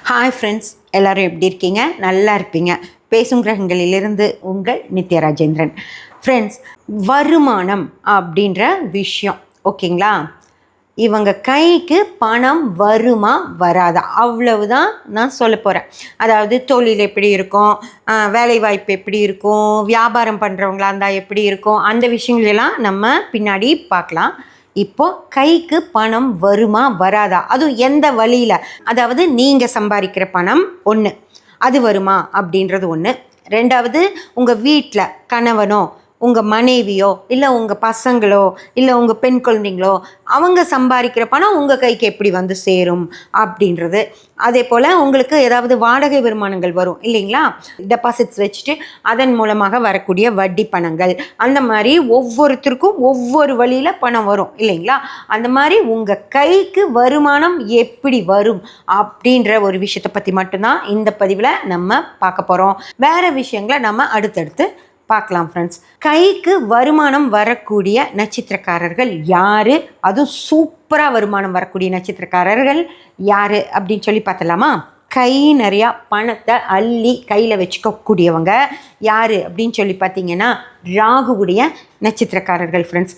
Hi friends, எல்லோரும் எப்படி இருக்கீங்க? நல்லா இருப்பீங்க. பேசும் கிரகங்களிலிருந்து உங்கள் நித்யா ராஜேந்திரன். ஃப்ரெண்ட்ஸ், வருமானம் அப்படின்ற விஷயம் ஓகேங்களா? இவங்க கைக்கு பணம் வருமா வராதா, அவ்வளவுதான் நான் சொல்ல போகிறேன். அதாவது தொழில் எப்படி இருக்கும், வேலைவாய்ப்பு எப்படி இருக்கும், வியாபாரம் பண்ணுறவங்களா இருந்தால் எப்படி இருக்கும், அந்த விஷயங்களெல்லாம் நம்ம பின்னாடி பார்க்கலாம். இப்போது கைக்கு பணம் வருமா வராதா, அதுவும் எந்த வழியில், அதாவது நீங்கள் சம்பாதிக்கிற பணம் ஒன்று, அது வருமா அப்படின்றது ஒன்று. ரெண்டாவது, உங்கள் வீட்டில் கணவனோ உங்கள் மனைவியோ இல்லை உங்கள் பசங்களோ இல்லை உங்கள் பெண் குழந்தைங்களோ அவங்க சம்பாதிக்கிற பணம் உங்கள் கைக்கு எப்படி வந்து சேரும் அப்படின்றது. அதே போல் உங்களுக்கு ஏதாவது வாடகை வருமானங்கள் வரும் இல்லைங்களா, டெபாசிட்ஸ் வச்சுட்டு அதன் மூலமாக வரக்கூடிய வட்டி பணங்கள், அந்த மாதிரி ஒவ்வொருத்தருக்கும் ஒவ்வொரு வழியில் பணம் வரும் இல்லைங்களா. அந்த மாதிரி உங்கள் கைக்கு வருமானம் எப்படி வரும் அப்படின்ற ஒரு விஷயத்தை பற்றி மட்டும்தான் இந்த பதிவில் நம்ம பார்க்க போகிறோம். வேறு விஷயங்களை நம்ம அடுத்தடுத்து பார்க்கலாம். ஃப்ரெண்ட்ஸ், கைக்கு வருமானம் வரக்கூடிய நட்சத்திரக்காரர்கள் யார், அதுவும் சூப்பராக வருமானம் வரக்கூடிய நட்சத்திரக்காரர்கள் யார் அப்படின்னு சொல்லி பார்த்தலாமா? கை நிறையா பணத்தை அள்ளி கையில் வச்சுக்கக்கூடியவங்க யார் அப்படின்னு சொல்லி பார்த்தீங்கன்னா ராகுவுடைய நட்சத்திரக்காரர்கள். ஃப்ரெண்ட்ஸ்,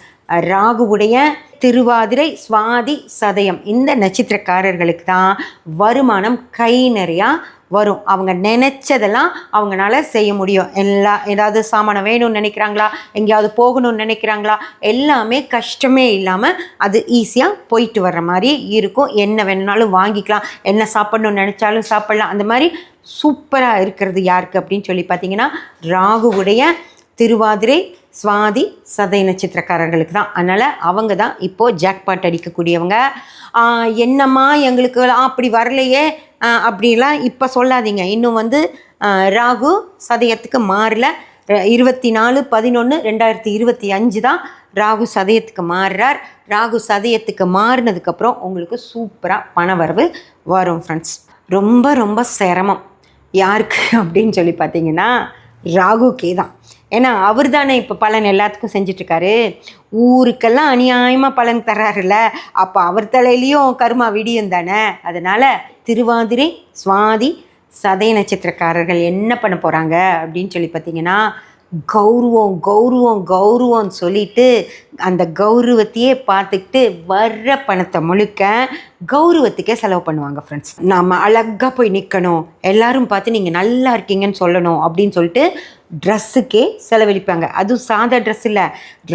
ராகுவுடைய திருவாதிரை, சுவாதி, சதயம் இந்த நட்சத்திரக்காரர்களுக்கு தான் வருமானம் கை நிறையா வரும். அவங்க நினச்சதெல்லாம் அவங்களால செய்ய முடியும். ஏதாவது சாமானை வேணும்னு நினைக்கிறாங்களா, எங்கேயாவது போகணும்னு நினைக்கிறாங்களா, எல்லாமே கஷ்டமே இல்லாமல் அது ஈஸியாக போயிட்டு வர்ற மாதிரி இருக்கும். என்ன வேணுனாலும் வாங்கிக்கலாம், என்ன சாப்பிட்ணுன்னு நினச்சாலும் சாப்பிட்லாம். அந்த மாதிரி சூப்பராக இருக்கிறது யாருக்கு அப்படின்னு சொல்லி பார்த்தீங்கன்னா ராகுவுடைய திருவாதிரை, சுவாதி, சதய நட்சத்திரக்காரர்களுக்கு தான். அதனால் அவங்க தான் இப்போது ஜாக்பாட் அடிக்கக்கூடியவங்க. என்னம்மா எங்களுக்கு அப்படி வரலையே அப்படிலாம் இப்போ சொல்லாதீங்க. இன்னும் ராகு சதயத்துக்கு மாறல. 24/11/2025 தான் ராகு சதயத்துக்கு மாறுறார். ராகு சதயத்துக்கு மாறினதுக்கப்புறம் உங்களுக்கு சூப்பராக பண வரவு வரும். ஃப்ரெண்ட்ஸ், ரொம்ப ரொம்ப சிரமம் யாருக்கு அப்படின்னு சொல்லி பார்த்தீங்கன்னா ராகுக்கே தான். ஏன்னா அவர் தானே இப்போ பலன் எல்லாத்துக்கும் செஞ்சிட்ருக்காரு. ஊருக்கெல்லாம் அநியாயமாக பலன் தர்றாருல்ல, அப்போ அவர் தலையிலையும் கருமா விடியும் தானே. அதனால் திருவாதிரை, சுவாதி, சதய நட்சத்திரக்காரர்கள் என்ன பண்ண போகிறாங்க அப்படின்னு சொல்லி பார்த்தீங்கன்னா கௌரவம் கௌரவம் கௌரவம்னு சொல்லிட்டு அந்த கௌரவத்தையே பார்த்துக்கிட்டு வர்ற பணத்தை முழுக்க கௌரவத்துக்கே செலவு பண்ணுவாங்க. ஃப்ரெண்ட்ஸ், நாம் அழகாக போய் நிற்கணும், எல்லாரும் பார்த்து நீங்கள் நல்லா இருக்கீங்கன்னு சொல்லணும் அப்படின்னு சொல்லிட்டு ட்ரெஸ்ஸுக்கே செலவழிப்பாங்க. அதுவும் சாதா ட்ரெஸ் இல்லை,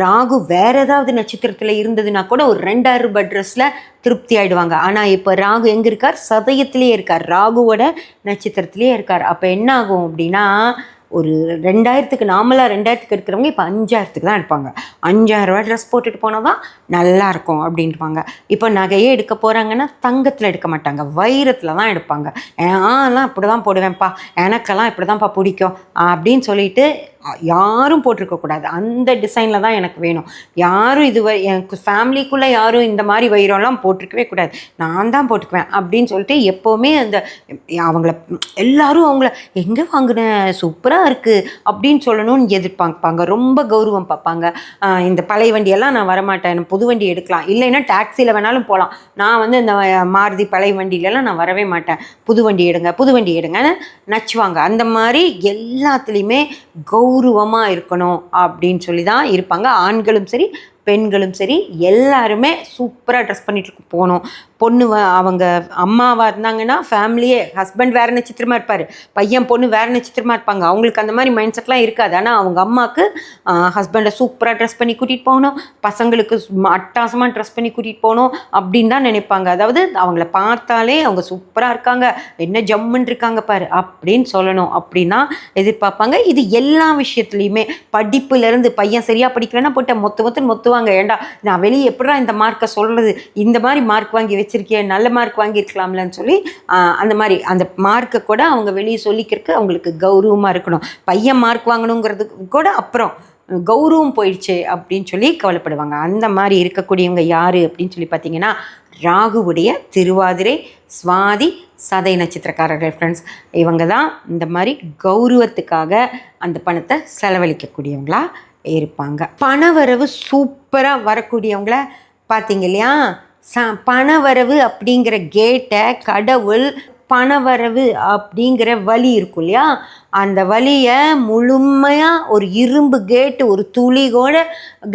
ராகு வேறு ஏதாவது நட்சத்திரத்தில் இருந்ததுன்னா கூட ஒரு 2000 ரூபாய் ட்ரெஸ்ஸில் திருப்தி ஆகிடுவாங்க. ஆனால் இப்போ ராகு எங்கே இருக்கார்? சதயத்திலே இருக்கார், ராகுவோட நட்சத்திரத்திலே இருக்கார். அப்போ என்ன ஆகும் அப்படின்னா ஒரு 2000க்கு நார்மலாக 2000க்கு எடுக்கிறவங்க இப்போ 5000க்கு தான் எடுப்பாங்க. 5000 ரூபா ட்ரெஸ் போட்டுட்டு போனால் தான் நல்லாயிருக்கும் அப்படின்ட்டுவாங்க. இப்போ நகையே எடுக்க போகிறாங்கன்னா தங்கத்தில் எடுக்க மாட்டாங்க, வைரத்தில் தான் எடுப்பாங்க. ஏன்லாம் இப்படி தான் போடுவேன்ப்பா, எனக்கெல்லாம் இப்படி தான்ப்பா பிடிக்கும் அப்படின்னு சொல்லிட்டு யாரும் போட்டிருக்கக்கூடாது. அந்த டிசைனில் தான் எனக்கு வேணும். யாரும் எனக்கு ஃபேமிலிக்குள்ளே யாரும் இந்த மாதிரி வைரம்லாம் போட்டிருக்கவே கூடாது, நான் தான் போட்டுக்குவேன் அப்படின்னு சொல்லிட்டு எப்போவுமே அந்த எல்லாரும் அவங்கள எங்கே வாங்கினேன், சூப்பராக இருக்குது அப்படின்னு சொல்லணும்னு எதிர்பார்ப்பாங்க. ரொம்ப கௌரவம் பார்ப்பாங்க. இந்த பழைய வண்டியெல்லாம் நான் வரமாட்டேன், எனக்கு புது வண்டி எடுக்கலாம், இல்லைன்னா டாக்ஸியில் வேணாலும் போகலாம், நான் இந்த மாருதி பழைய வண்டியிலலாம் நான் வரவே மாட்டேன், புது வண்டி எடுங்கன்னு நச்சுவாங்க. அந்த மாதிரி எல்லாத்துலேயுமே கௌரவமாக இருக்கணும் அப்படின்னு சொல்லி தான் இருப்பாங்க. ஆண்களும் சரி பெண்களும் சரி எல்லாருமே சூப்பராக ட்ரெஸ் பண்ணிட்டு போகணும். பொண்ணு அவங்க அம்மாவாக இருந்தாங்கன்னா ஃபேமிலியே, ஹஸ்பண்ட் வேறு நட்சத்திரமாக இருப்பார், பையன் பொண்ணு வேறு நட்சத்திரமாக இருப்பாங்க. அவங்களுக்கு அந்த மாதிரி மைண்ட் செட்லாம் இருக்காது. ஆனால் அவங்க அம்மாவுக்கு ஹஸ்பண்டை சூப்பராக ட்ரெஸ் பண்ணி கூட்டிகிட்டு போகணும், பசங்களுக்கு அட்டாசமாக ட்ரெஸ் பண்ணி கூட்டிகிட்டு போகணும் அப்படின்னு தான் நினைப்பாங்க. அதாவது அவங்கள பார்த்தாலே அவங்க சூப்பராக இருக்காங்க, என்ன ஜம்முன்னு இருக்காங்க பாரு அப்படின்னு சொல்லணும் அப்படின்னா எதிர்பார்ப்பாங்க. இது எல்லா விஷயத்துலையுமே, படிப்புலேருந்து பையன் சரியாக படிக்கலைன்னா போட்ட மொத்துவாங்க. ஏண்டா நான் வெளியே எப்படா இந்த மார்க்கை சொல்கிறது, இந்த மாதிரி மார்க் வாங்கி வச்சிருக்கேன், நல்ல மார்க் வாங்கியிருக்கலாம்லன்னு சொல்லி அந்த மாதிரி அந்த மார்க்கை கூட அவங்க வெளியே சொல்லிக்கிறதுக்கு அவங்களுக்கு கௌரவமாக இருக்கணும். பையன் மார்க் வாங்கணுங்கிறதுக்கு கூட அப்புறம் கௌரவம் போயிடுச்சு அப்படின்னு சொல்லி கவலைப்படுவாங்க. அந்த மாதிரி இருக்கக்கூடியவங்க யார் அப்படின்னு சொல்லி பார்த்தீங்கன்னா ராகுவுடைய திருவாதிரை, சுவாதி, சதய நட்சத்திரக்காரர்கள். ஃப்ரெண்ட்ஸ், இவங்க தான் இந்த மாதிரி கௌரவத்துக்காக அந்த பணத்தை செலவழிக்கக்கூடியவங்களா இருப்பாங்க. பணவரவு சூப்பராக வரக்கூடியவங்கள பார்த்தீங்க இல்லையா? பணவரவு அப்படிங்கிற கேட்டை கடவுள் பணவரவு அப்படிங்கிற வலி இருக்கும் இல்லையா, அந்த வலியை முழுமையாக ஒரு இரும்பு கேட்டு ஒரு துளி கூட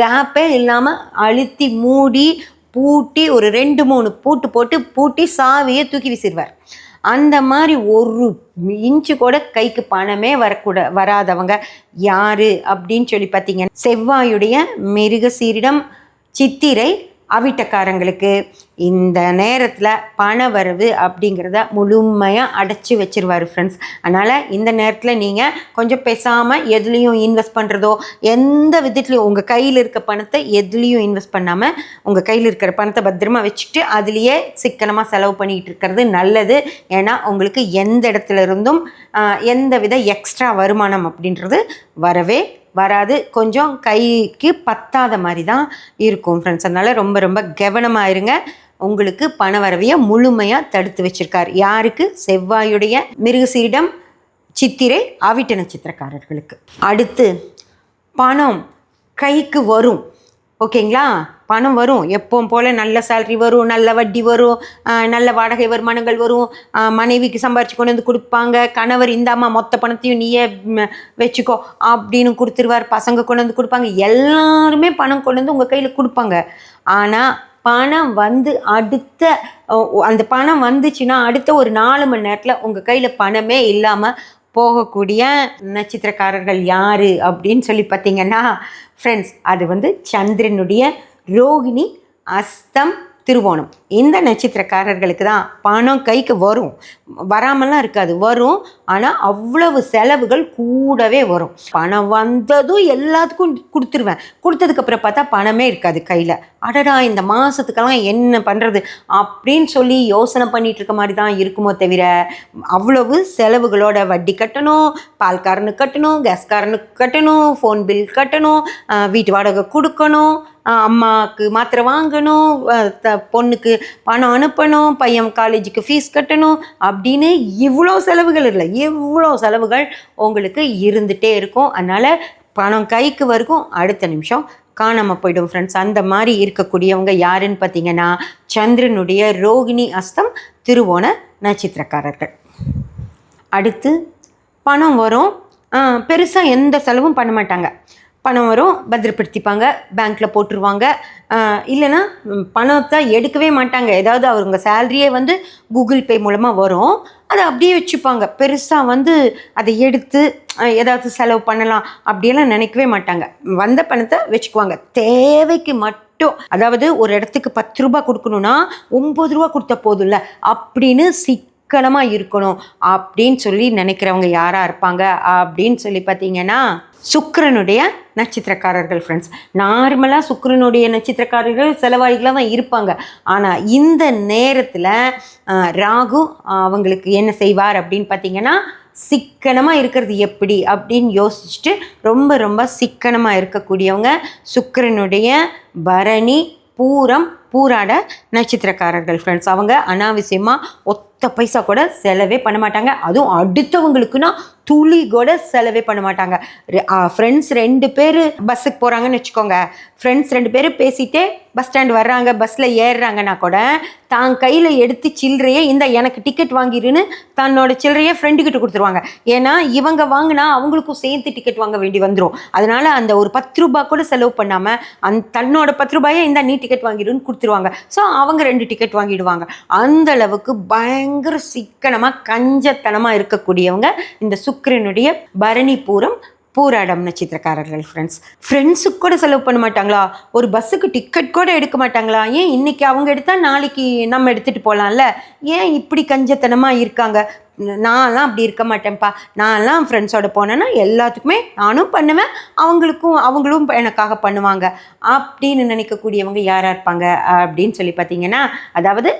கேப்பே இல்லாமல் அழுத்தி மூடி பூட்டி ஒரு 2-3 பூட்டு போட்டு பூட்டி சாவியை தூக்கி வீசிடுவார். அந்த மாதிரி 1 இன்ச்சு கூட கைக்கு பணமே வராதவங்க யார் அப்படின்னு சொல்லி பார்த்தீங்கன்னா, செவ்வாயுடைய மிருகசீரிடம் சித்திரை அவிட்டக்காரங்களுக்கு இந்த நேரத்தில் பணவரவு அப்படிங்கிறத முழுமையாக அடைச்சி வச்சிருவார் ஃப்ரெண்ட்ஸ். அதனால் இந்த நேரத்தில் நீங்கள் கொஞ்சம் பேசாமல் எதுலேயும் இன்வெஸ்ட் பண்ணுறதோ, எந்த விதத்துலையும் உங்கள் கையில் இருக்க பணத்தை எதுலேயும் இன்வெஸ்ட் பண்ணாமல் உங்கள் கையில் இருக்கிற பணத்தை பத்திரமா வச்சுட்டு அதுலேயே சிக்கனமாக செலவு பண்ணிக்கிட்டு இருக்கிறது நல்லது. ஏன்னா உங்களுக்கு எந்த இடத்துல இருந்தும் எந்த வித எக்ஸ்ட்ரா வருமானம் அப்படின்றது வரவே வராது. கொஞ்சம் கைக்கு பத்தாத மாதிரி தான் இருக்கும் ஃப்ரெண்ட்ஸ். அதனால் ரொம்ப ரொம்ப கவனமாக இருங்க. உங்களுக்கு பண வரவையை முழுமையாக தடுத்து வச்சிருக்கார். யாருக்கு? செவ்வாயுடைய மிருகசீரிடம் சித்திரை அவிட்ட நட்சத்திரக்காரர்களுக்கு. அடுத்து பணம் கைக்கு வரும். ஓகேங்களா, பணம் வரும். எப்பவும் போல் நல்ல சேலரி வரும், நல்ல வட்டி வரும், நல்ல வாடகை வருமானங்கள் வரும். மனைவிக்கு சம்பாரிச்சு கொண்டு வந்து கொடுப்பாங்க. கணவர் இந்தாம்மா மொத்த பணத்தையும் நீயே வச்சுக்கோ அப்படின்னு கொடுத்துருவார். பசங்க கொண்டு வந்து கொடுப்பாங்க. எல்லாருமே பணம் கொண்டு வந்து உங்கள் கையில் கொடுப்பாங்க. ஆனால் பணம் வந்து அந்த பணம் வந்துச்சுன்னா அடுத்த ஒரு 4 மணி நேரத்தில் உங்கள் கையில் பணமே இல்லாமல் போகக்கூடிய நட்சத்திரக்காரர்கள் யார் அப்படின்னு சொல்லி பார்த்தீங்கன்னா ஃப்ரெண்ட்ஸ், அது வந்து சந்திரனுடைய ரோகிணி, அஸ்தம், திருவோணம். இந்த நட்சத்திரக்காரர்களுக்கு தான் பணம் கைக்கு வரும். வராமலாம் இருக்காது, வரும். ஆனால் அவ்வளவு செலவுகள் கூடவே வரும். பணம் வந்ததும் எல்லாத்துக்கும் கொடுத்துருவேன். கொடுத்ததுக்கப்புறம் பார்த்தா பணமே இருக்காது கையில். அடடா இந்த மாதத்துக்கெல்லாம் என்ன பண்ணுறது அப்படின்னு சொல்லி யோசனை பண்ணிகிட்டு இருக்க மாதிரி தான் இருக்குமோ தவிர, அவ்வளவு செலவுகளோட வட்டி கட்டணும், பால்காரனுக்கு கட்டணும், கேஸ்காரனுக்கு கட்டணும், ஃபோன் பில் கட்டணும், வீட்டு வாடகை கொடுக்கணும், அம்மாவுக்கு மாத்திரை வாங்கணும், பொண்ணுக்கு பணம் அனுப்பணும், பையன் காலேஜுக்கு ஃபீஸ் கட்டணும் அப்படின்னு இவ்வளோ செலவுகள் இல்லை, இவ்வளோ செலவுகள் உங்களுக்கு இருந்துகிட்டே இருக்கும். அதனால் பணம் கைக்கு வரைக்கும் அடுத்த நிமிஷம் காணாமல் போய்டும் ஃப்ரெண்ட்ஸ். அந்த மாதிரி இருக்கக்கூடியவங்க யாருன்னு பார்த்தீங்கன்னா சந்திரனுடைய ரோகிணி, அஸ்தம், திருவோண நட்சத்திரக்காரர்கள். அடுத்து பணம் வரும். பெருசாக எந்த செலவும் பண்ண மாட்டாங்க. பணம் வரும், பத்திரப்படுத்திப்பாங்க, பேங்க்கில் போட்டுருவாங்க. இல்லைன்னா பணத்தை எடுக்கவே மாட்டாங்க. ஏதாவது அவங்க சேலரியே வந்து கூகுள் பே மூலமாக வரும், அதை அப்படியே வச்சுப்பாங்க. பெருசாக வந்து அதை எடுத்து ஏதாவது செலவு பண்ணலாம் அப்படியெல்லாம் நினைக்கவே மாட்டாங்க. வந்த பணத்தை வச்சுக்குவாங்க தேவைக்கு மட்டும். அதாவது ஒரு இடத்துக்கு 10 ரூபா கொடுக்கணுன்னா 9 ரூபா கொடுத்தா போதும்ல அப்படின்னு சிக்கனமாக இருக்கணும் அப்படின்னு சொல்லி நினைக்கிறவங்க யாராக இருப்பாங்க அப்படின்னு சொல்லி பார்த்தீங்கன்னா சுக்கிரனுடைய நட்சத்திரக்காரர்கள் ஃப்ரெண்ட்ஸ். நார்மலாக சுக்கிரனுடைய நட்சத்திரக்காரர்கள் செலவாளிகளாக தான் இருப்பாங்க. ஆனால் இந்த நேரத்தில் ராகு அவங்களுக்கு என்ன செய்வார் அப்படின்னு பார்த்தீங்கன்னா, சிக்கனமாக இருக்கிறது எப்படி அப்படின்னு யோசிச்சுட்டு ரொம்ப ரொம்ப சிக்கனமாக இருக்கக்கூடியவங்க சுக்கிரனுடைய பரணி, பூரம், பூராட நட்சத்திரக்காரர்கள் ஃப்ரெண்ட்ஸ். அவங்க அனாவசியமாக ஒத்த பைசா கூட செலவே பண்ண மாட்டாங்க. அதுவும் அடுத்தவங்களுக்குன்னா துளி கூட செலவே பண்ண மாட்டாங்க. ஃப்ரெண்ட்ஸ் 2 பேர் பஸ்ஸுக்கு போகிறாங்கன்னு வச்சுக்கோங்க. ஃப்ரெண்ட்ஸ் 2 பேர் பேசிகிட்டே பஸ் ஸ்டாண்ட் வர்றாங்க, பஸ்ஸில் ஏறுறாங்கன்னா கூட தான் கையில் எடுத்து சில்லறையே இந்த எனக்கு டிக்கெட் வாங்கிடுன்னு தன்னோட சில்லறையே ஃப்ரெண்டுக்கிட்ட கொடுத்துருவாங்க. ஏன்னா இவங்க வாங்கினா அவங்களுக்கும் சேர்த்து டிக்கெட் வாங்க வேண்டி வந்துடும். அதனால் அந்த ஒரு 10 ரூபா கூட செலவு பண்ணாமல் தன்னோட 10 ரூபாயை இந்த நீ டிக்கெட் வாங்கிடுன்னு கொடுத்துருவாங்க. ஸோ அவங்க 2 டிக்கெட் வாங்கிடுவாங்க. அந்த அளவுக்கு பயங்கர சிக்கனமாக கஞ்சத்தனமாக இருக்கக்கூடியவங்க இந்த சுக்கிரனுடைய பரணி, பூரம், பூராடம் நட்சத்திரக்காரர்கள் ஃப்ரெண்ட்ஸ். ஃப்ரெண்ட்ஸுக்கு கூட செலவு பண்ண மாட்டாங்களா? ஒரு பஸ்ஸுக்கு டிக்கெட் கூட எடுக்க மாட்டாங்களா? ஏன் இன்றைக்கி அவங்க எடுத்தால் நாளைக்கு நம்ம எடுத்துகிட்டு போகலாம்ல? ஏன் இப்படி கஞ்சத்தனமாக இருக்காங்க? நான்லாம் அப்படி இருக்க மாட்டேன்ப்பா. நான்லாம் ஃப்ரெண்ட்ஸோட போனேன்னா எல்லாத்துக்குமே நானும் பண்ணுவேன், அவங்களும் எனக்காக பண்ணுவாங்க அப்படின்னு நினைக்கக்கூடியவங்க யாராக இருப்பாங்க அப்படின்னு சொல்லி பார்த்தீங்கன்னா, அதாவது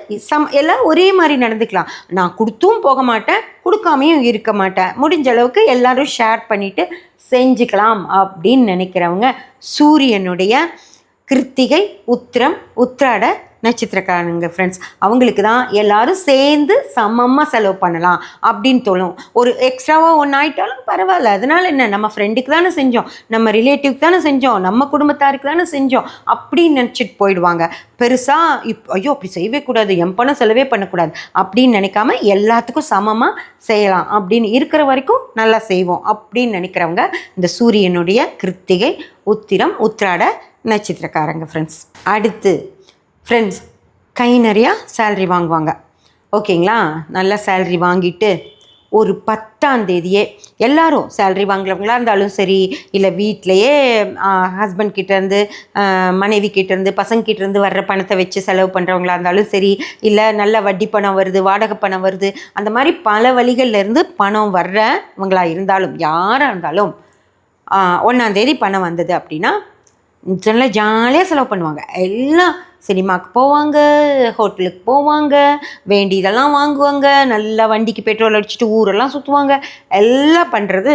எல்லாம் ஒரே மாதிரி நடந்துக்கலாம். நான் கொடுத்தும் போக மாட்டேன், கொடுக்காமையும் இருக்க மாட்டேன். முடிஞ்ச அளவுக்கு எல்லாரும் ஷேர் பண்ணிவிட்டு செஞ்சுக்கலாம் அப்படின்னு நினைக்கிறவங்க சூரியனுடைய கிருத்திகை, உத்திரம், உத்திராட நட்சத்திரக்காரங்க ஃப்ரெண்ட்ஸ். அவங்களுக்கு தான் எல்லாரும் சேர்ந்து சமமாக செலவு பண்ணலாம் அப்படின்னு தோணும். ஒரு எக்ஸ்ட்ராவாக ஒன்று ஆயிட்டாலும் பரவாயில்ல, அதனால என்ன, நம்ம ஃப்ரெண்டுக்கு தானே செஞ்சோம், நம்ம ரிலேட்டிவ்க்கு தானே செஞ்சோம், நம்ம குடும்பத்தாருக்கு தானே செஞ்சோம் அப்படின்னு நினச்சிட்டு போயிடுவாங்க. பெருசாக ஐயோ அப்படி செய்யவே கூடாது, என் பணம் செலவே பண்ணக்கூடாது அப்படின்னு நினைக்காம எல்லாத்துக்கும் சமமாக செய்யலாம் அப்படின்னு இருக்கிற வரைக்கும் நல்லா செய்வோம் அப்படின்னு நினைக்கிறவங்க இந்த சூரியனுடைய கிருத்திகை, உத்திரம், உத்திராட நட்சத்திரக்காரங்க ஃப்ரெண்ட்ஸ். அடுத்து ஃப்ரெண்ட்ஸ், கை நிறையா சேல்ரி வாங்குவாங்க. ஓகேங்களா? நல்ல சேல்ரி வாங்கிட்டு ஒரு 10ஆம் தேதியே எல்லோரும் சேல்ரி வாங்குறவங்களா இருந்தாலும் சரி, இல்லை வீட்டிலையே ஹஸ்பண்ட் கிட்டேருந்து, மனைவி கிட்டேருந்து, பசங்கிட்டேருந்து வர்ற பணத்தை வச்சு செலவு பண்ணுறவங்களா இருந்தாலும் சரி, இல்லை நல்ல வட்டி பணம் வருது, வாடகை பணம் வருது, அந்த மாதிரி பல வழிகள்லேருந்து பணம் வர்றவங்களா இருந்தாலும் யாராக இருந்தாலும் 1ஆம் தேதி பணம் வந்தது அப்படின்னா நல்லா ஜாலியாக செலவு பண்ணுவாங்க. எல்லாம் சினிமாவுக்கு போவாங்க, ஹோட்டலுக்கு போவாங்க, வேண்டியதெல்லாம் வாங்குவாங்க, நல்லா வண்டிக்கு பெட்ரோல் அடிச்சுட்டு ஊரெல்லாம் சுற்றுவாங்க. எல்லாம் பண்ணுறது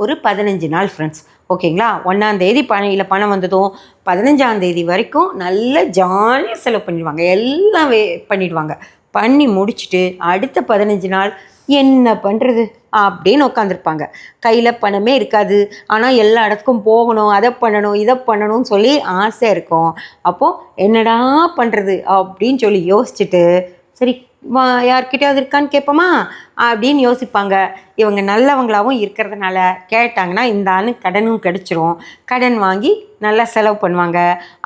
ஒரு 15 நாள் ஃப்ரெண்ட்ஸ். ஓகேங்களா? 1ஆம் தேதி பணம் வந்ததும் 15ஆம் தேதி வரைக்கும் நல்ல ஜாலியாக செலவு பண்ணிடுவாங்க. எல்லாம் பண்ணிடுவாங்க. பண்ணி முடிச்சுட்டு அடுத்த 15 நாள் என்ன பண்ணுறது அப்படின்னு உட்காந்துருப்பாங்க. கையில் பணமே இருக்காது, ஆனால் எல்லா இடத்துக்கும் போகணும், அதை பண்ணணும், இதை பண்ணணும்னு சொல்லி ஆசை இருக்கும். அப்போது என்னடா பண்ணுறது அப்படின்னு சொல்லி யோசிச்சுட்டு, சரி யார்கிட்டயாவது இருக்கான்னு கேட்போமா அப்படின்னு யோசிப்பாங்க. இவங்க நல்லவங்களாகவும் இருக்கிறதுனால கேட்டாங்கன்னா இந்த ஆள் கடனும் கிடச்சிரும். கடன் வாங்கி நல்லா செலவு பண்ணுவாங்க.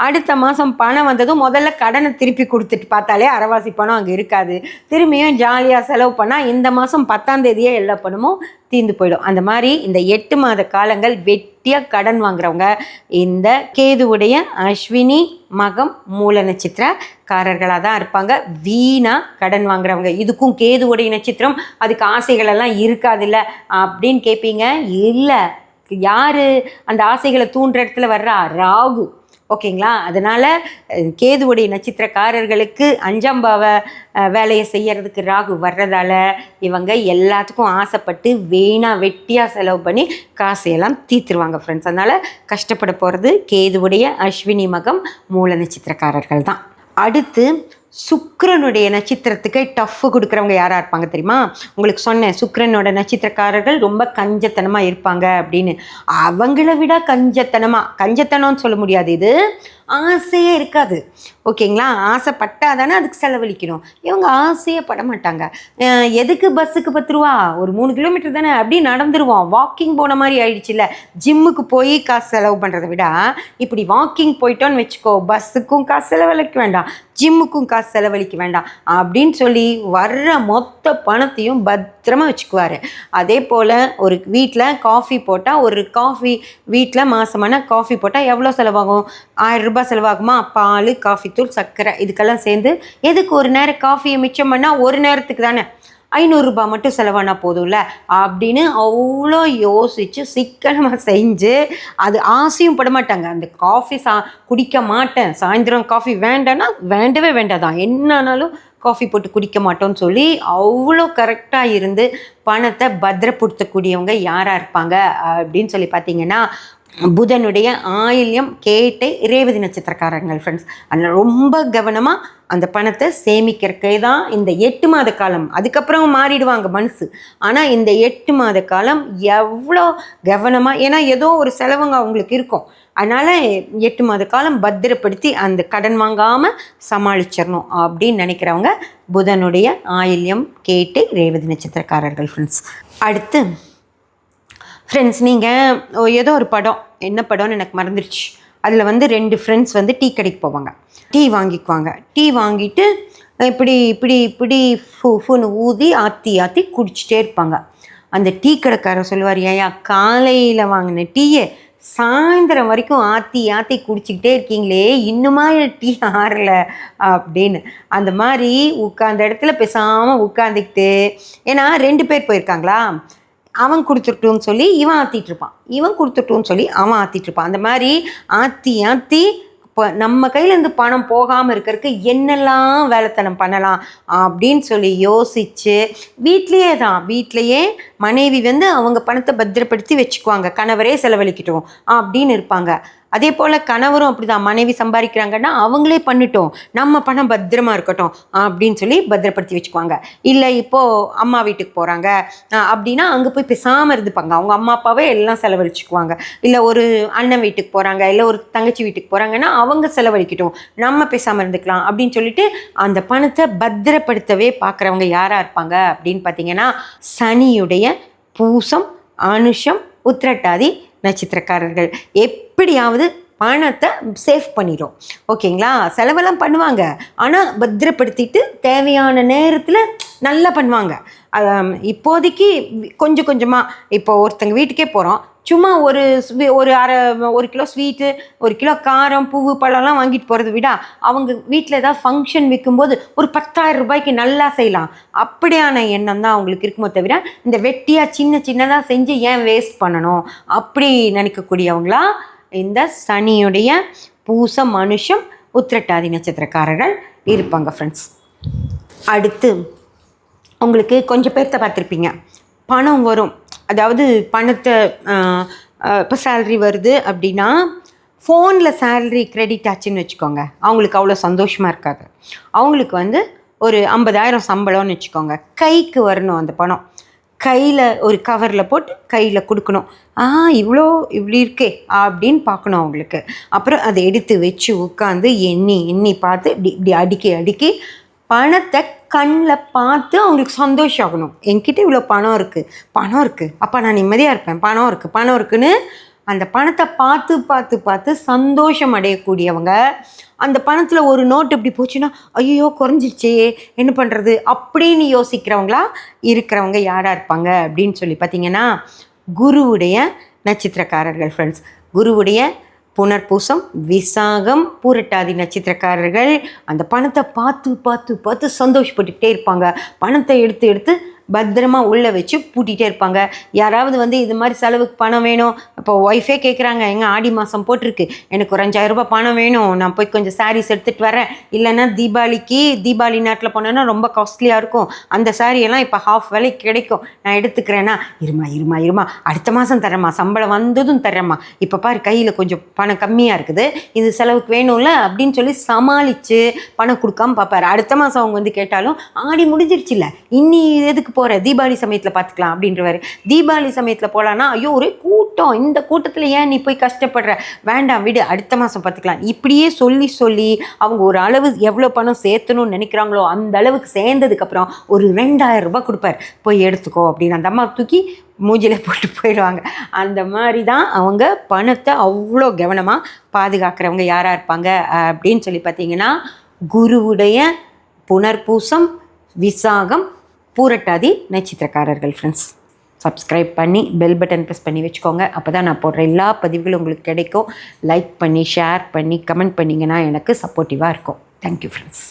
அடுத்த மாதம் பணம் வந்ததும் முதல்ல கடனை திருப்பி கொடுத்துட்டு பார்த்தாலே அரைவாசி பணம் அங்கே இருக்காது. திரும்பியும் ஜாலியாக செலவு பண்ணால் இந்த மாதம் 10ஆம் தேதியே எல்லா பணமும் தீர்ந்து போயிடும். அந்த மாதிரி இந்த 8 மாத காலங்கள் வெட்டியாக கடன் வாங்குறவங்க இந்த கேதுவுடைய அஸ்வினி, மகம், மூல நட்சத்திரக்காரர்களாக தான் இருப்பாங்க. வீணாக கடன் வாங்குறவங்க. இதுக்கும் கேதுவுடைய நட்சத்திரம், அதுக்கு ஆசைகள் எல்லாம் இருக்காது இல்லை அப்படின்னு கேட்பீங்க. இல்லை, யார் அந்த ஆசைகளை தூண்டுற இடத்துல வர்றா? ராகு. ஓகேங்களா? அதனால் கேதுவுடைய நட்சத்திரக்காரர்களுக்கு 5ஆம் பாவ வேலையை செய்யறதுக்கு ராகு வர்றதால இவங்க எல்லாத்துக்கும் ஆசைப்பட்டு வீணாக வெட்டியாக செலவு பண்ணி காசையெல்லாம் தீர்த்துருவாங்க ஃப்ரெண்ட்ஸ். அதனால் கஷ்டப்பட போகிறது கேதுவுடைய அஸ்வினி, மகம், மூல நட்சத்திரக்காரர்கள் தான். அடுத்து சுக்கிரனுடைய நட்சத்திரத்துக்கு டஃப்பு கொடுக்குறவங்க யாராக இருப்பாங்க தெரியுமா? உங்களுக்கு சொன்னேன், சுக்கிரனோட நட்சத்திரக்காரர்கள் ரொம்ப கஞ்சத்தனமாக இருப்பாங்க அப்படின்னு. அவங்கள விட கஞ்சத்தனம்னு சொல்ல முடியாது, இது ஆசையே இருக்காது. ஓகேங்களா? ஆசைப்பட்டால் தானே அதுக்கு செலவழிக்கணும். இவங்க ஆசையே பட மாட்டாங்க. எதுக்கு பஸ்ஸுக்கு 10 ரூபா, ஒரு 3 கிலோமீட்டர் தானே, அப்படி நடந்துருவோம், வாக்கிங் போன மாதிரி ஆயிடுச்சுல்ல. ஜிம்முக்கு போய் காசு செலவு பண்ணுறதை விட இப்படி வாக்கிங் போயிட்டோன்னு வச்சுக்கோ, பஸ்ஸுக்கும் காசு செலவழிக்க வேண்டாம், ஜிம்முக்கும் காசு செலவழிக்க வேண்டாம் அப்படின்னு சொல்லி வர்ற மொத்த பணத்தையும் பத்திரமா வச்சுக்குவார். அதே போல் ஒரு வீட்டில் காஃபி போட்டால், ஒரு காஃபி வீட்டில் மாதமான காஃபி போட்டால் எவ்வளோ செலவாகும்? 1000 ரூபாய் செலவாகுமா? பால், காஃபி தூள், சர்க்கரை இதுக்கெல்லாம் சேர்ந்து எதுக்கு ஒரு நேரம் காஃபியை மிச்சம் பண்ணால் ஒரு நேரத்துக்கு தானே 500 ரூபாய் மட்டும் செலவானா போதும்ல அப்படின்னு அவ்வளோ யோசித்து சிக்கனமாக செஞ்சு, அது ஆசையும் பட மாட்டாங்க. அந்த காஃபி குடிக்க மாட்டேன், சாயந்தரம் காஃபி வேண்டான்னா வேண்டவே வேண்டாதான், என்னன்னாலும் காஃபி போட்டு குடிக்க மாட்டோம்னு சொல்லி அவ்வளோ கரெக்டாக இருந்து பணத்தை பத்திரப்படுத்தக்கூடியவங்க யாராக இருப்பாங்க அப்படின்னு சொல்லி பார்த்தீங்கன்னா புதனுடைய ஆயில்யம், கேட்டை, ரேவதி நட்சத்திரக்காரங்கள் ஃப்ரெண்ட்ஸ். அதனால் ரொம்ப கவனமாக அந்த பணத்தை சேமிக்கிறக்கே தான் இந்த 8 மாத காலம். அதுக்கப்புறம் மாறிடுவாங்க மனசு. ஆனால் இந்த 8 மாத காலம் எவ்வளோ கவனமாக, ஏன்னா ஏதோ ஒரு செலவுங்க அவங்களுக்கு இருக்கும், அதனால் 8 மாத காலம் பத்திரப்படுத்தி அந்த கடன் வாங்காமல் சமாளிச்சிடணும் அப்படின்னு நினைக்கிறவங்க புதனுடைய ஆயில்யம், கேட்டை, ரேவதி நட்சத்திரக்காரர்கள் ஃப்ரெண்ட்ஸ். அடுத்து ஃப்ரெண்ட்ஸ், நீங்கள் ஏதோ ஒரு படம், என்ன படம்னு எனக்கு மறந்துடுச்சு, அதில் 2 ஃப்ரெண்ட்ஸ் டீ கடைக்கு போவாங்க, டீ வாங்கிக்குவாங்க. டீ வாங்கிட்டு இப்படி இப்படி இப்படி ஃபூன்னு ஊதி ஆற்றி குடிச்சிட்டே இருப்பாங்க. அந்த டீ கடைக்காரர் சொல்லுவார், ஏயா காலையில் வாங்கின டீயை சாயந்தரம் வரைக்கும் ஆற்றி குடிச்சிக்கிட்டே இருக்கீங்களே, இன்னுமா டீ ஆறல அப்படின்னு. அந்த மாதிரி உட்காந்த இடத்துல பேசாமல் உட்காந்துக்கிட்டு, ஏன்னா 2 பேர் போயிருக்காங்களா, அவன் கொடுத்துட்டோன்னு சொல்லி இவன் ஆற்றிட்டுருப்பான், இவன் கொடுத்துட்டோன்னு சொல்லி அவன் ஆற்றிட்டுருப்பான். அந்த மாதிரி ஆற்றி இப்போ நம்ம கையிலேருந்து பணம் போகாமல் இருக்கிறதுக்கு என்னெல்லாம் வேலைத்தனம் பண்ணலாம் அப்படின்னு சொல்லி யோசித்து வீட்லேயே மனைவி அவங்க பணத்தை பத்திரப்படுத்தி வச்சுக்குவாங்க, கணவரே செலவழிக்கிட்டோம் அப்படின்னு இருப்பாங்க. அதே போல் கணவரும் அப்படி தான், மனைவி சம்பாதிக்கிறாங்கன்னா அவங்களே பண்ணிட்டோம், நம்ம பணம் பத்திரமா இருக்கட்டும் அப்படின்னு சொல்லி பத்திரப்படுத்தி வச்சுக்குவாங்க. இல்லை இப்போது அம்மா வீட்டுக்கு போகிறாங்க அப்படின்னா அங்கே போய் பேசாமல் இருந்துப்பாங்க, அவங்க அம்மா அப்பாவே எல்லாம் செலவழிச்சுக்குவாங்க. இல்லை ஒரு அண்ணன் வீட்டுக்கு போகிறாங்க, இல்லை ஒரு தங்கச்சி வீட்டுக்கு போகிறாங்கன்னா அவங்க செலவழிக்கட்டும், நம்ம பேசாமல் இருந்துக்கலாம் அப்படின்னு சொல்லிட்டு அந்த பணத்தை பத்திரப்படுத்தவே பார்க்குறவங்க யாராக இருப்பாங்க அப்படின்னு பார்த்தீங்கன்னா சனியுடைய பூசம், அனுஷம், உத்திரட்டாதி நட்சத்திரக்காரர்கள். எப்படியாவது பணத்தை சேவ் பண்ணிடும். ஓகேங்களா? செலவெல்லாம் பண்ணுவாங்க, ஆனால் பத்திரப்படுத்திட்டு தேவையான நேரத்தில் நல்லா பண்ணுவாங்க. இப்போதைக்கு கொஞ்சம் கொஞ்சமாக, இப்போ ஒருத்தங்க வீட்டுக்கே போகிறோம், சும்மா ஒரு ஒரு கிலோ ஸ்வீட்டு, 1 கிலோ காரம், பூவு, பழம்லாம் வாங்கிட்டு போகிறத விட அவங்க வீட்டில் ஏதாவது ஃபங்க்ஷன் வைக்கும்போது ஒரு 10,000 ரூபாய்க்கு நல்லா செய்யலாம். அப்படியான எண்ணம் தான் அவங்களுக்கு இருக்குமோ தவிர இந்த வெட்டியாக சின்னதாக செஞ்சு ஏன் வேஸ்ட் பண்ணணும் அப்படி நினைக்கக்கூடியவங்களா இந்த சனியுடைய பூசம், மனுஷம், உத்திரட்டாதி நட்சத்திரக்காரர்கள் இருப்பாங்க ஃப்ரெண்ட்ஸ். அடுத்து உங்களுக்கு கொஞ்சம் பேர்த்த பார்த்துருப்பீங்க, பணம் வரும், அதாவது பணத்தை இப்போ சேல்ரி வருது அப்படின்னா ஃபோனில் சேல்ரி கிரெடிட் ஆச்சுன்னு வச்சுக்கோங்க, அவங்களுக்கு அவ்வளோ சந்தோஷமாக இருக்காது. அவங்களுக்கு ஒரு 50,000 சம்பளம்னு வச்சுக்கோங்க, கைக்கு வரணும் அந்த பணம், கையில் ஒரு கவரில் போட்டு கையில் கொடுக்கணும். இப்படி இருக்கே அப்படின்னு பார்க்கணும் அவங்களுக்கு. அப்புறம் அதை எடுத்து வச்சு உட்காந்து எண்ணி பார்த்து இப்படி அடுக்கி பணத்தை கண்ணில் பார்த்து அவங்களுக்கு சந்தோஷம் ஆகணும். என்கிட்ட இவ்வளோ பணம் இருக்குது, அப்போ நான் நிம்மதியாக இருப்பேன், பணம் இருக்குன்னு அந்த பணத்தை பார்த்து சந்தோஷம் அடையக்கூடியவங்க. அந்த பணத்தில் ஒரு நோட்டு இப்படி போச்சுன்னா ஐயோ குறைஞ்சிருச்சே என்ன பண்ணுறது அப்படின்னு யோசிக்கிறவங்களா இருக்கிறவங்க யாராக இருப்பாங்க அப்படின்னு சொல்லி பார்த்தீங்கன்னா குருவுடைய நட்சத்திரக்காரர்கள் ஃப்ரெண்ட்ஸ். குருவுடைய புனர்பூசம், விசாகம், பூரட்டாதி நட்சத்திரக்காரர்கள் அந்த பணத்தை பார்த்து சந்தோஷப்பட்டுக்கிட்டே இருப்பாங்க. பணத்தை எடுத்து பத்திரமா உள்ளே வச்சு பூட்டிகிட்டே இருப்பாங்க. யாராவது இது மாதிரி செலவுக்கு பணம் வேணும், இப்போ ஒய்ஃபே கேட்குறாங்க, எங்கே ஆடி மாதம் போட்டிருக்கு, எனக்கு ஒரு 5,000 ரூபாய் பணம் வேணும், நான் போய் கொஞ்சம் சாரீஸ் எடுத்துகிட்டு வரேன், இல்லைன்னா தீபாவளி நேரத்தில் போனேன்னா ரொம்ப காஸ்ட்லியாக இருக்கும், அந்த சாரியெல்லாம் இப்போ ஹாஃப் விலைக்கு கிடைக்கும், நான் எடுத்துக்கிறேன்னா இருமா அடுத்த மாதம் தரேம்மா, சம்பளம் வந்ததும் தரேம்மா, இப்போ பாரு கையில் கொஞ்சம் பணம் கம்மியாக இருக்குது, இது செலவுக்கு வேணும்ல அப்படின்னு சொல்லி சமாளித்து பணம் கொடுக்காம பார்ப்பாரு. அடுத்த மாதம் அவங்க கேட்டாலும் ஆடி முடிஞ்சிருச்சுல்ல, இன்னி எதுக்கு போகிற, தீபாவளி சமயத்தில் பார்த்துக்கலாம் அப்படின்றவாரு. தீபாவளி சமயத்தில் போகலான்னா ஐயோ ஒரே கூட்டம், இந்த கூட்டத்தில் ஏன் நீ போய் கஷ்டப்படுற, வேண்டாம் விடு, அடுத்த மாதம் பார்த்துக்கலாம். இப்படியே சொல்லி அவங்க ஒரு அளவு எவ்வளோ பணம் சேர்த்தணும்னு நினைக்கிறாங்களோ அந்த அளவுக்கு சேர்ந்ததுக்கப்புறம் ஒரு 2,000 ரூபாய் கொடுப்பார், போய் எடுத்துக்கோ அப்படின்னு அந்த அம்மா தூக்கி மூஞ்சில் போட்டு போயிடுவாங்க. அந்த மாதிரி தான் அவங்க பணத்தை அவ்வளோ கவனமாக பாதுகாக்கிறவங்க யாராக இருப்பாங்க அப்படின்னு சொல்லி பார்த்தீங்கன்னா குருவுடைய புனர்பூசம், விசாகம், பூரட்டாதி நட்சத்திரக்காரர்கள் ஃப்ரெண்ட்ஸ். சப்ஸ்கிரைப் பண்ணி பெல் பட்டன் ப்ரெஸ் பண்ணி வச்சுக்கோங்க, அப்போ தான் நான் போடுற எல்லா பதிவுகளும் உங்களுக்கு கிடைக்கும். லைக் பண்ணி ஷேர் பண்ணி கமெண்ட் பண்ணிங்கன்னா எனக்கு சப்போர்ட்டிவாக இருக்கும். Thank you friends.